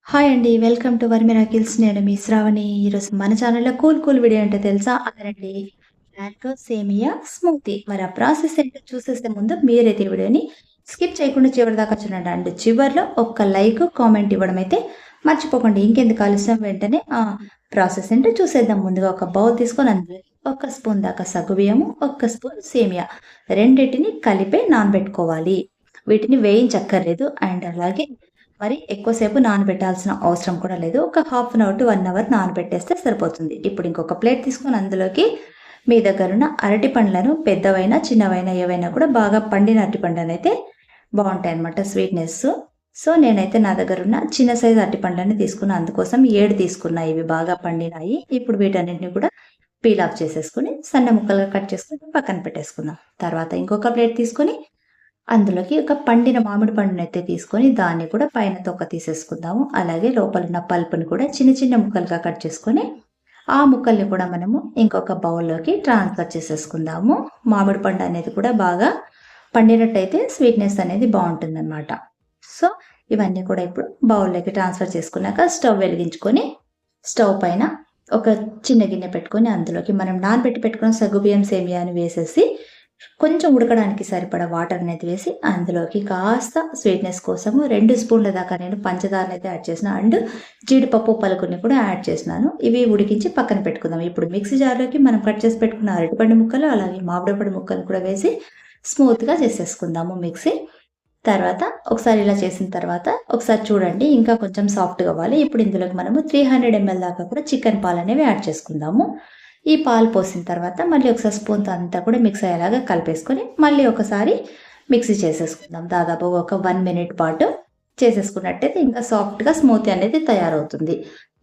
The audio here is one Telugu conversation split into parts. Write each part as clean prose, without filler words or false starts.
హాయ్ అండి. Welcome to were miracles. నేను మీ శ్రావణి. ఈరోజు మన ఛానల్‌లో కూల్ వీడియో ఏంటో తెలుసా? అదేనండి. మ్యాంగో సేమియా స్మూతీ. మరి ఆ ప్రాసెస్ ఏంటో చూసేసే ముందు మీరైతే ఈ వీడియోని స్కిప్ చేయకుండా చివరి దాకా చూడండి. అండ్ చివర్లో ఒక్క లైక్, కామెంట్ ఇవ్వడం అయితే మర్చిపోకండి. ఇంకెందుకు ఆలస్యం వెంటనే ప్రాసెస్ ఏంటో చూసేద్దాం. ముందుగా ఒక బౌల్ తీసుకొని అందులో ఒక స్పూన్ దాకా సగ్గుబియ్యము, ఒక స్పూన్ సేమియా రెండిటిని కలిపి నానబెట్టుకోవాలి. వీటిని వేయించక్కర్లేదు. అండ్ అలాగే మరి ఎక్కువసేపు నానబెట్టాల్సిన అవసరం కూడా లేదు. ఒక half an hour to 1 hour నానబెట్టేస్తే సరిపోతుంది. ఇప్పుడు ఇంకొక ప్లేట్ తీసుకొని అందులోకి మీ దగ్గరున్న అరటి పండ్లను పెద్దవైనా, చిన్నవైనా ఏవైనా కూడా బాగా పండిన అరటి పండ్లనైతే బావుంటాయన్నమాట స్వీట్‌నెస్. సో, నేనైతే నా దగ్గరున్న చిన్న సైజు అరటి పండ్లని తీసుకున్నా. అందుకోసం 7 తీసుకున్నా. ఇవి బాగా పండినాయి. ఇప్పుడు వీటన్నిటిని కూడా పీల్ ఆఫ్ చేసేసుకొని సన్న ముక్కలుగా కట్ చేసుకొని పక్కన పెట్టేసుకుందాం. తర్వాత ఇంకొక ప్లేట్ తీసుకొని అందులోకి ఒక పండిన మామిడి పండునైతే తీసుకొని దాన్ని కూడా పైన తొక్క తీసేసుకుందాము. అలాగే లోపలున్న పల్పుని కూడా చిన్న చిన్న ముక్కలుగా కట్ చేసుకొని ఆ ముక్కల్ని కూడా మనము ఇంకొక బౌల్లోకి ట్రాన్స్ఫర్ చేసేసుకుందాము. మామిడి పండు అనేది కూడా బాగా పండినట్టయితే స్వీట్నెస్ అనేది బాగుంటుందన్నమాట. సో, ఇవన్నీ కూడా ఇప్పుడు బౌల్లోకి ట్రాన్స్ఫర్ చేసుకున్నాక స్టవ్ వెలిగించుకొని స్టవ్ పైన ఒక చిన్న గిన్నె పెట్టుకొని అందులోకి మనం నానబెట్టి పెట్టుకున్న సగ్గుబియ్యం సేమియాని వేసేసి కొంచెం ఉడకడానికి సరిపడా వాటర్ అనేది వేసి అందులోకి కాస్త స్వీట్నెస్ కోసము 2 స్పూన్ల దాకా నేను పంచదారని అయితే యాడ్ చేసిన. అండ్ జీడిపప్పు పలుకుని కూడా యాడ్ చేసినాను. ఇవి ఉడికించి పక్కన పెట్టుకుందాం. ఇప్పుడు మిక్సీ జార్లోకి మనం కట్ చేసి పెట్టుకున్న అరటిపండు ముక్కలు అలాగే మామిడిపండు ముక్కలు కూడా వేసి స్మూత్గా చేసేసుకుందాము మిక్సీ. తర్వాత ఒకసారి ఇలా చేసిన తర్వాత ఒకసారి చూడండి, ఇంకా కొంచెం సాఫ్ట్గా అవ్వాలి. ఇప్పుడు ఇందులోకి మనము 300 ml దాకా కూడా చికెన్ పాలు అనేవి యాడ్ చేసుకుందాము. ఈ పాలు పోసిన తర్వాత మళ్ళీ ఒకసారి స్పూన్తో అంతా కూడా మిక్స్ అయ్యేలాగా కలిపేసుకొని మళ్ళీ ఒకసారి మిక్సీ చేసేసుకుందాం. దాదాపు ఒక 1 మినిట్ పాటు చేసేసుకున్నట్టయితే ఇంకా సాఫ్ట్గా స్మూతీ అనేది తయారవుతుంది.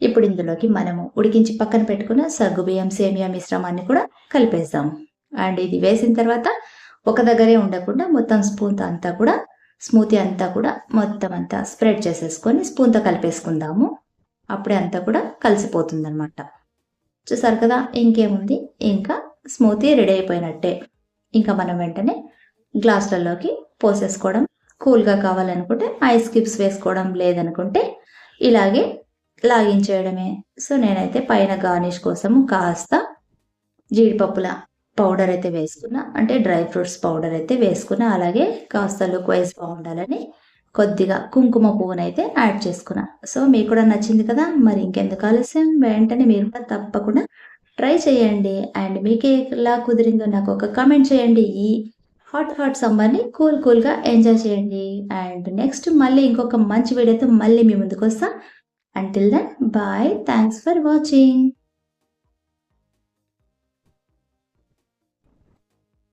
ఇప్పుడు ఇందులోకి మనము ఉడికించి పక్కన పెట్టుకున్న సగ్గుబియ్యం సేమియా మిశ్రమాన్ని కూడా కలిపేద్దాం. అండ్ ఇది వేసిన తర్వాత ఒక దగ్గరే ఉండకుండా మొత్తం స్పూన్తో అంతా కూడా స్మూతీ అంతా కూడా మొత్తం అంతా స్ప్రెడ్ చేసేసుకొని స్పూన్తో కలిపేసుకుందాము. అప్పుడే అంతా కూడా కలిసిపోతుంది అనమాట. చూసారు కదా, ఇంకేముంది, ఇంకా స్మూతీ రెడీ అయిపోయినట్టే. ఇంకా మనం వెంటనే గ్లాసులలోకి పోసేసుకోవడం. కూల్గా కావాలనుకుంటే ఐస్ క్యూబ్స్ వేసుకోవడం, లేదనుకుంటే ఇలాగే లాగించేయడమే. సో, నేనైతే పైన గార్నిష్ కోసము కాస్త జీడిపప్పుల పౌడర్ అయితే వేసుకున్నా, అంటే డ్రై ఫ్రూట్స్ పౌడర్ అయితే వేసుకున్నా. అలాగే కాస్త లుక్ వైజ్ బాగుండాలని కొద్దిగా కుంకుమ పువ్వునైతే యాడ్ చేసుకున్నా. సో, మీకు కూడా నచ్చింది కదా, మరి ఇంకెందుకు ఆలస్యం, వెంటనే మీరు కూడా తప్పకుండా ట్రై చేయండి. అండ్ మీకు ఎలా కుదిరిందో నాకు ఒక కామెంట్ చేయండి. ఈ హాట్ సమ్మర్ని కూల్గా ఎంజాయ్ చేయండి. అండ్ నెక్స్ట్ మళ్ళీ ఇంకొక మంచి వీడియోతో మళ్ళీ మీ ముందుకు వస్తా. Until then bye. Thanks for watching.